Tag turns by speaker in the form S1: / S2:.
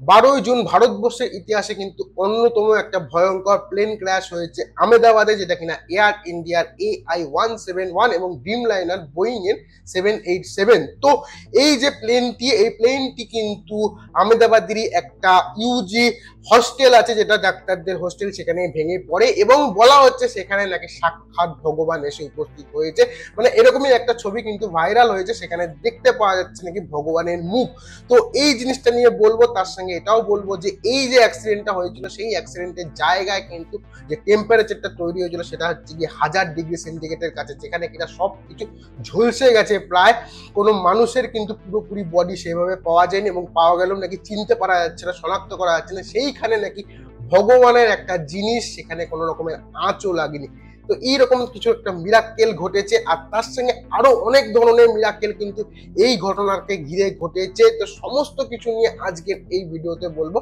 S1: 12ই June ভারতবর্ষের ইতিহাসে কিন্তু অন্যতম একটা ভয়ঙ্কর প্লেন ক্র্যাশ হয়েছে আহমেদাবাদে, যেটা কিনা এয়ার ইন্ডিয়ার AI-171 এবং ড্রিম লাইনার বোয়িং এর 787। তো এই যে প্লেনটি, এই প্লেনটি কিন্তু আহমেদাবাদেরই একটা ইউজি হস্টেল আছে, যেটা ডাক্তারদের হোস্টেল, সেখানে ভেঙে পড়ে এবং বলা হচ্ছে সেখানে নাকি সাক্ষাৎ ভগবান এসে উপস্থিত হয়েছে। মানে এরকমই একটা ছবি কিন্তু ভাইরাল হয়েছে, সেখানে দেখতে পাওয়া যাচ্ছে নাকি ভগবানের মুখ। তো এই জিনিসটা নিয়ে বলবো, তার সঙ্গে এটাও বলবো যে এই যে অ্যাক্সিডেন্টটা হয়েছিল, সেই অ্যাক্সিডেন্টের জায়গায় কিন্তু যে টেম্পারেচারটা তৈরি হয়েছিল সেটা হচ্ছে গিয়ে 1000 ডিগ্রি সেন্টিগ্রেডের কাছে, যেখানে কিনা সব কিছু ঝলসে গেছে প্রায়। কোনো মানুষের কিন্তু পুরোপুরি বডি সেভাবে পাওয়া যায়নি, এবং পাওয়া গেলেও নাকি চিনতে পারা যাচ্ছে না, শনাক্ত করা যাচ্ছে না। সেইখানে নাকি ভগবানের একটা জিনিস, সেখানে কোনো রকমের আঁচও লাগেনি। তো এইরকম কিছু একটা মিরাক্কেল ঘটেছে, আর তার সঙ্গে আরো অনেক ধরনের মিরাক্কেল কিন্তু এই ঘটনাকে ঘিরে ঘটেছে। তো সমস্ত কিছু নিয়ে আজকের এই ভিডিওতে বলবো।